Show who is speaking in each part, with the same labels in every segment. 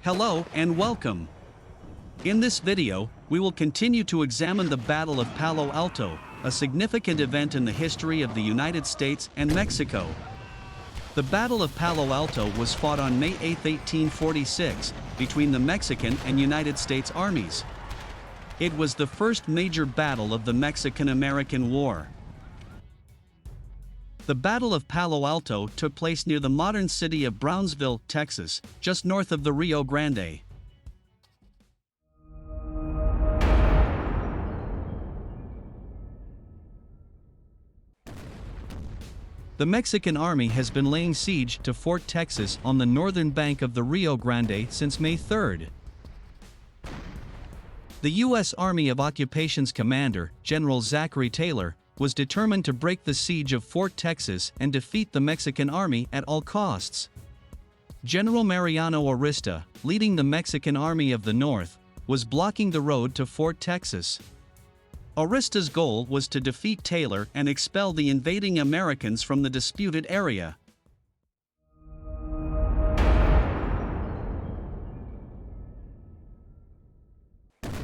Speaker 1: Hello and welcome. In this video, we will continue to examine the Battle of Palo Alto, a significant event in the history of the United States and Mexico. The Battle of Palo Alto was fought on May 8, 1846, between the Mexican and United States armies. It was the first major battle of the Mexican-American War. The Battle of Palo Alto took place near the modern city of Brownsville, Texas, just north of the Rio Grande. The Mexican army has been laying siege to Fort Texas on the northern bank of the Rio Grande since May 3rd. The U.S. Army of Occupation's commander, General Zachary Taylor, was determined to break the siege of Fort Texas and defeat the Mexican army at all costs. General Mariano Arista, leading the Mexican Army of the North, was blocking the road to Fort Texas. Arista's goal was to defeat Taylor and expel the invading Americans from the disputed area.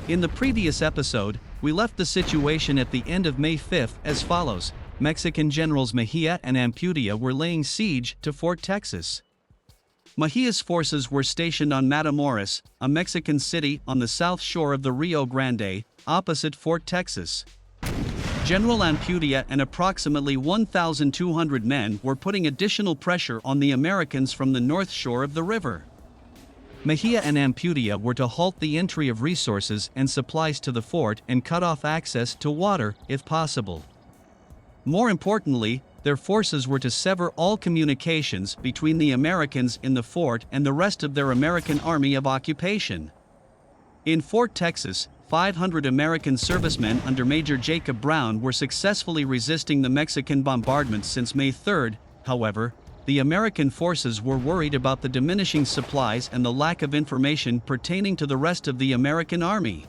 Speaker 1: In the previous episode, we left the situation at the end of May 5th as follows. Mexican generals Mejia and Ampudia were laying siege to Fort Texas. Mejia's forces were stationed on Matamoros, a Mexican city on the south shore of the Rio Grande, opposite Fort Texas. General Ampudia and approximately 1,200 men were putting additional pressure on the Americans from the north shore of the river. Mejia and Ampudia were to halt the entry of resources and supplies to the fort and cut off access to water, if possible. More importantly, their forces were to sever all communications between the Americans in the fort and the rest of their American Army of Occupation. In Fort Texas, 500 American servicemen under Major Jacob Brown were successfully resisting the Mexican bombardment since May 3rd. However, the American forces were worried about the diminishing supplies and the lack of information pertaining to the rest of the American Army.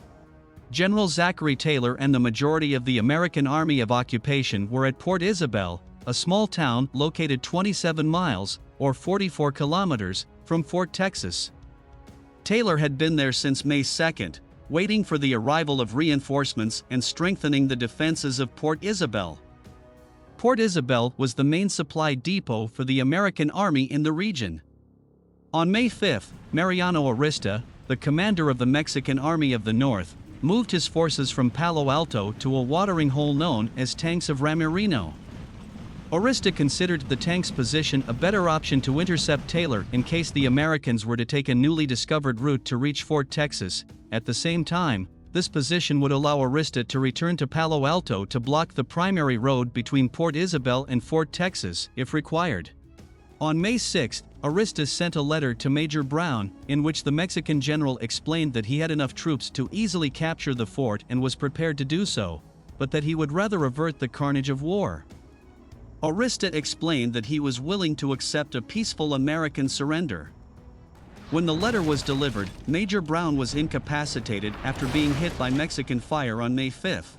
Speaker 1: General Zachary Taylor and the majority of the American Army of Occupation were at Port Isabel, a small town located 27 miles, or 44 kilometers, from Fort Texas. Taylor had been there since May 2nd, waiting for the arrival of reinforcements and strengthening the defenses of Port Isabel. Port Isabel was the main supply depot for the American Army in the region. On May 5th, Mariano Arista, the commander of the Mexican Army of the North, moved his forces from Palo Alto to a watering hole known as Tanks of Ramirino. Arista considered the tanks' position a better option to intercept Taylor in case the Americans were to take a newly discovered route to reach Fort Texas. At the same time, this position would allow Arista to return to Palo Alto to block the primary road between Port Isabel and Fort Texas, if required. On May 6, Arista sent a letter to Major Brown, in which the Mexican general explained that he had enough troops to easily capture the fort and was prepared to do so, but that he would rather avert the carnage of war. Arista explained that he was willing to accept a peaceful American surrender. When the letter was delivered, Major Brown was incapacitated after being hit by Mexican fire on May 5.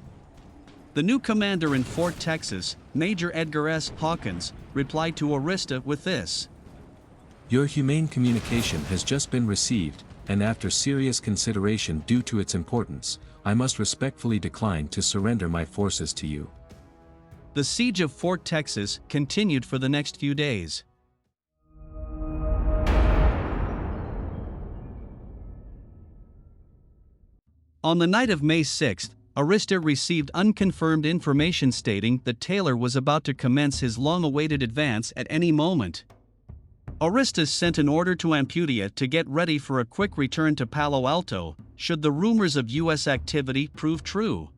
Speaker 1: The new commander in Fort Texas, Major Edgar S. Hawkins, replied to Arista with this:
Speaker 2: "Your humane communication has just been received, and after serious consideration due to its importance, I must respectfully decline to surrender my forces to you."
Speaker 1: The siege of Fort Texas continued for the next few days. On the night of May 6, Arista received unconfirmed information stating that Taylor was about to commence his long-awaited advance at any moment. Arista sent an order to Ampudia to get ready for a quick return to Palo Alto, should the rumors of U.S. activity prove true.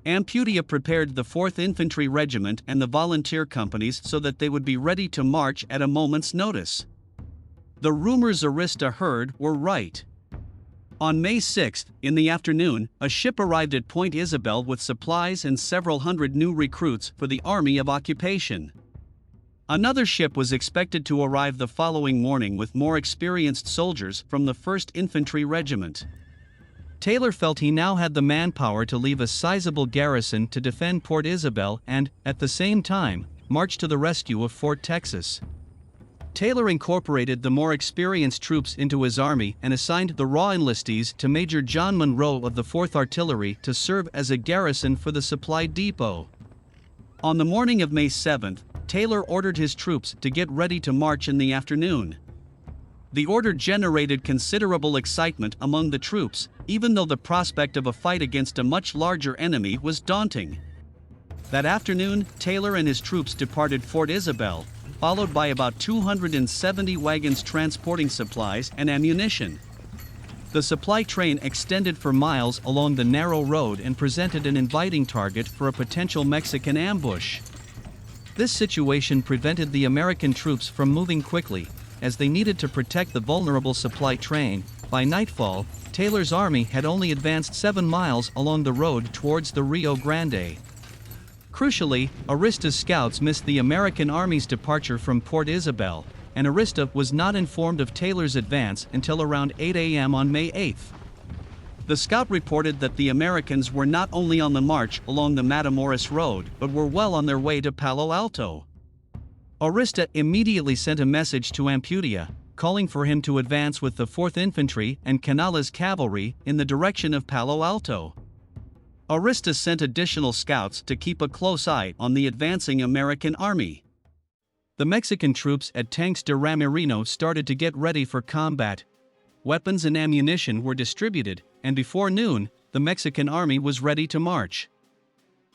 Speaker 1: Ampudia prepared the 4th Infantry Regiment and the volunteer companies so that they would be ready to march at a moment's notice. The rumors Arista heard were right. On May 6, in the afternoon, a ship arrived at Point Isabel with supplies and several hundred new recruits for the Army of Occupation. Another ship was expected to arrive the following morning with more experienced soldiers from the 1st Infantry Regiment. Taylor felt he now had the manpower to leave a sizable garrison to defend Port Isabel and, at the same time, march to the rescue of Fort Texas. Taylor incorporated the more experienced troops into his army and assigned the raw enlistees to Major John Monroe of the 4th Artillery to serve as a garrison for the supply depot. On the morning of May 7, Taylor ordered his troops to get ready to march in the afternoon. The order generated considerable excitement among the troops, even though the prospect of a fight against a much larger enemy was daunting. That afternoon, Taylor and his troops departed Fort Isabel, followed by about 270 wagons transporting supplies and ammunition. The supply train extended for miles along the narrow road and presented an inviting target for a potential Mexican ambush. This situation prevented the American troops from moving quickly, as they needed to protect the vulnerable supply train. By nightfall, Taylor's army had only advanced 7 miles along the road towards the Rio Grande. Crucially, Arista's scouts missed the American Army's departure from Port Isabel, and Arista was not informed of Taylor's advance until around 8 a.m. on May 8. The scout reported that the Americans were not only on the march along the Matamoros Road but were well on their way to Palo Alto. Arista immediately sent a message to Ampudia, calling for him to advance with the 4th Infantry and Canales Cavalry in the direction of Palo Alto. Arista sent additional scouts to keep a close eye on the advancing American army. The Mexican troops at Tanques de Ramirino started to get ready for combat. Weapons and ammunition were distributed, and before noon, the Mexican army was ready to march.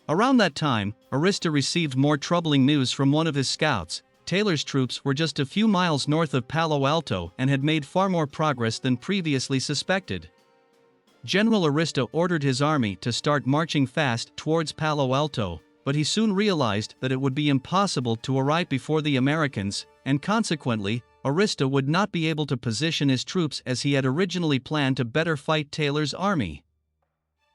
Speaker 1: Around that time, Arista received more troubling news from one of his scouts. Taylor's troops were just a few miles north of Palo Alto and had made far more progress than previously suspected. General Arista ordered his army to start marching fast towards Palo Alto, but he soon realized that it would be impossible to arrive before the Americans, and consequently, Arista would not be able to position his troops as he had originally planned to better fight Taylor's army.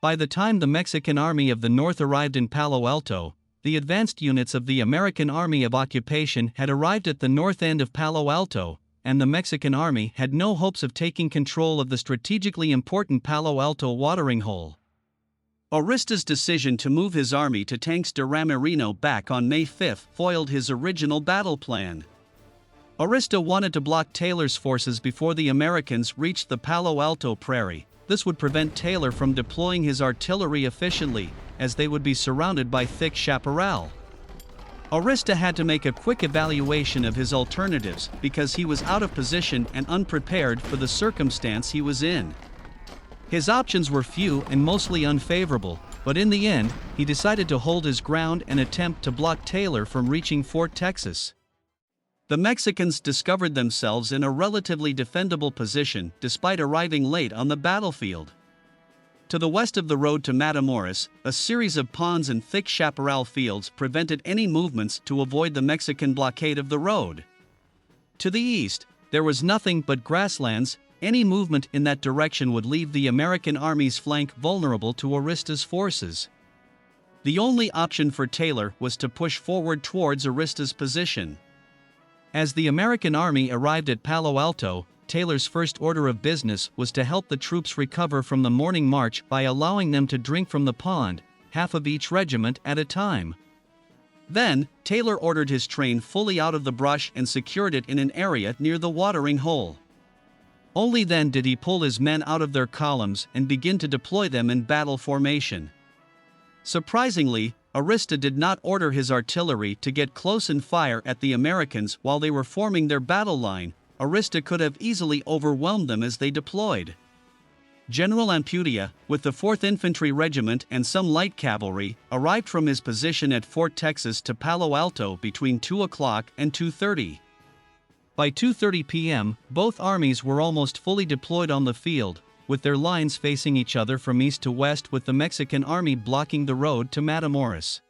Speaker 1: By the time the Mexican Army of the North arrived in Palo Alto, the advanced units of the American Army of Occupation had arrived at the north end of Palo Alto, and the Mexican Army had no hopes of taking control of the strategically important Palo Alto watering hole. Arista's decision to move his army to Tanques de Ramirino back on May 5 foiled his original battle plan. Arista wanted to block Taylor's forces before the Americans reached the Palo Alto prairie. This would prevent Taylor from deploying his artillery efficiently, as they would be surrounded by thick chaparral. Arista had to make a quick evaluation of his alternatives because he was out of position and unprepared for the circumstance he was in. His options were few and mostly unfavorable, but in the end, he decided to hold his ground and attempt to block Taylor from reaching Fort Texas. The Mexicans discovered themselves in a relatively defendable position despite arriving late on the battlefield. To the west of the road to Matamoros, a series of ponds and thick chaparral fields prevented any movements to avoid the Mexican blockade of the road. To the east, there was nothing but grasslands. Any movement in that direction would leave the American Army's flank vulnerable to Arista's forces. The only option for Taylor was to push forward towards Arista's position. As the American Army arrived at Palo Alto, Taylor's first order of business was to help the troops recover from the morning march by allowing them to drink from the pond, half of each regiment at a time. Then, Taylor ordered his train fully out of the brush and secured it in an area near the watering hole. Only then did he pull his men out of their columns and begin to deploy them in battle formation. Surprisingly, Arista did not order his artillery to get close and fire at the Americans while they were forming their battle line. Arista could have easily overwhelmed them as they deployed. General Ampudia, with the 4th Infantry Regiment and some light cavalry, arrived from his position at Fort Texas to Palo Alto between 2 o'clock and 2:30. By 2:30 p.m., both armies were almost fully deployed on the field, with their lines facing each other from east to west, with the Mexican Army blocking the road to Matamoros.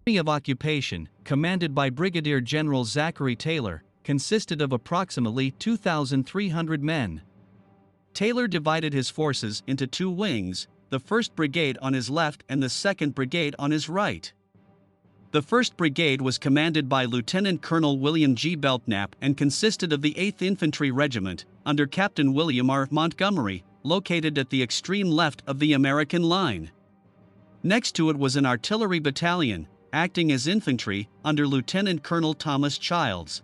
Speaker 1: The Army of Occupation, commanded by Brigadier General Zachary Taylor, consisted of approximately 2,300 men. Taylor divided his forces into two wings, the 1st Brigade on his left and the 2nd Brigade on his right. The 1st Brigade was commanded by Lieutenant Colonel William G. Belknap and consisted of the 8th Infantry Regiment, under Captain William R. Montgomery, located at the extreme left of the American line. Next to it was an artillery battalion, acting as infantry, under Lieutenant Colonel Thomas Childs.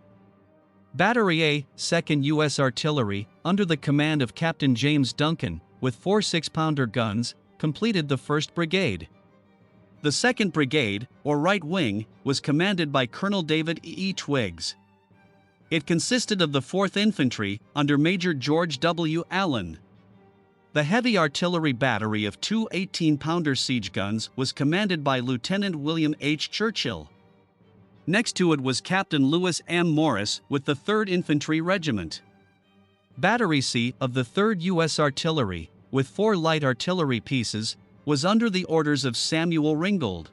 Speaker 1: Battery A, 2nd U.S. Artillery, under the command of Captain James Duncan, with 4 6-pounder guns, completed the 1st Brigade. The 2nd Brigade, or right wing, was commanded by Colonel David E. Twiggs. It consisted of the 4th Infantry, under Major George W. Allen. The heavy artillery battery of 2 18-pounder siege guns was commanded by Lieutenant William H. Churchill. Next to it was Captain Lewis M. Morris with the 3rd Infantry Regiment. Battery C of the 3rd U.S. Artillery, with 4 light artillery pieces, was under the orders of Samuel Ringgold.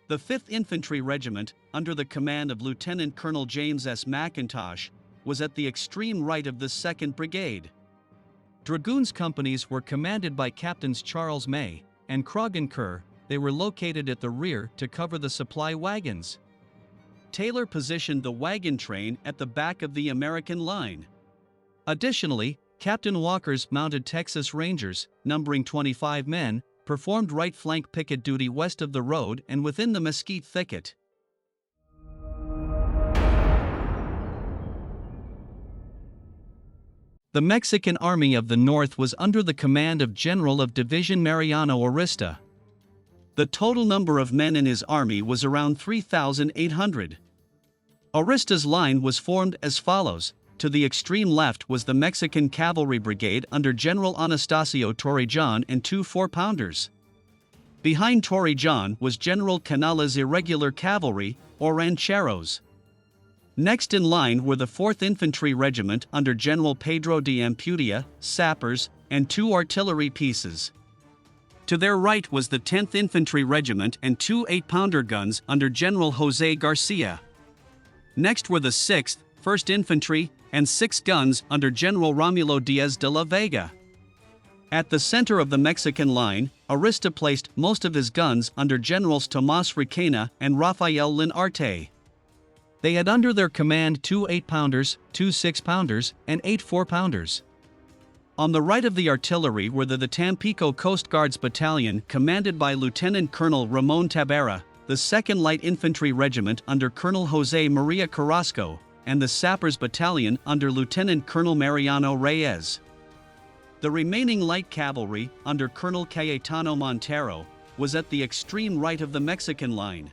Speaker 1: The 5th Infantry Regiment, under the command of Lieutenant Colonel James S. McIntosh, was at the extreme right of the 2nd Brigade. Dragoons companies were commanded by Captains Charles May and Croghan Kerr. They were located at the rear to cover the supply wagons. Taylor positioned the wagon train at the back of the American line. Additionally, Captain Walker's mounted Texas Rangers, numbering 25 men, performed right flank picket duty west of the road and within the mesquite thicket. The Mexican Army of the North was under the command of General of Division Mariano Arista. The total number of men in his army was around 3,800. Arista's line was formed as follows. To the extreme left was the Mexican Cavalry Brigade under General Anastasio Torrejon and 2 4-pounders. Behind Torrejon was General Canales' Irregular Cavalry, or Rancheros. Next in line were the 4th Infantry Regiment under General Pedro de Ampudia, sappers, and 2 artillery pieces. To their right was the 10th Infantry Regiment and 2 8-pounder guns under General Jose Garcia. Next were the 6th, 1st Infantry, and 6 guns under General Romulo Diaz de la Vega. At the center of the Mexican line, Arista placed most of his guns under Generals Tomas Requena and Rafael Linarte. They had under their command 2 8-pounders, 2 6-pounders, and 8 4-pounders. On the right of the artillery were the Tampico Coast Guards Battalion commanded by Lieutenant Colonel Ramon Tabera, the 2nd Light Infantry Regiment under Colonel Jose Maria Carrasco, and the Sappers Battalion under Lieutenant Colonel Mariano Reyes. The remaining light cavalry, under Colonel Cayetano Montero, was at the extreme right of the Mexican line.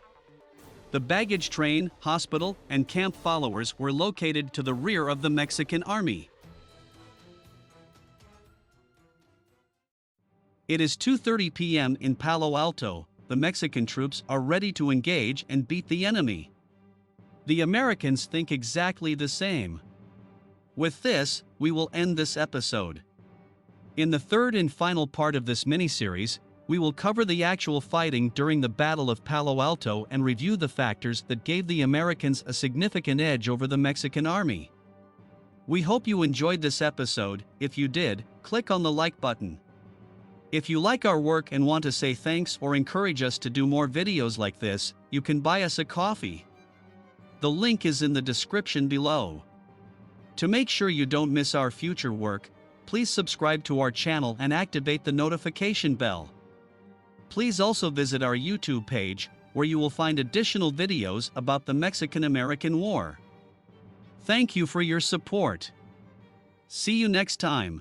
Speaker 1: The baggage train, hospital, and camp followers were located to the rear of the Mexican army. It is 2:30 p.m. in Palo Alto. The Mexican troops are ready to engage and beat the enemy. The Americans think exactly the same. With this, we will end this episode. In the 3rd and final part of this miniseries, we will cover the actual fighting during the Battle of Palo Alto and review the factors that gave the Americans a significant edge over the Mexican army. We hope you enjoyed this episode. If you did, click on the like button. If you like our work and want to say thanks or encourage us to do more videos like this, you can buy us a coffee. The link is in the description below. To make sure you don't miss our future work, please subscribe to our channel and activate the notification bell. Please also visit our YouTube page, where you will find additional videos about the Mexican-American War. Thank you for your support. See you next time.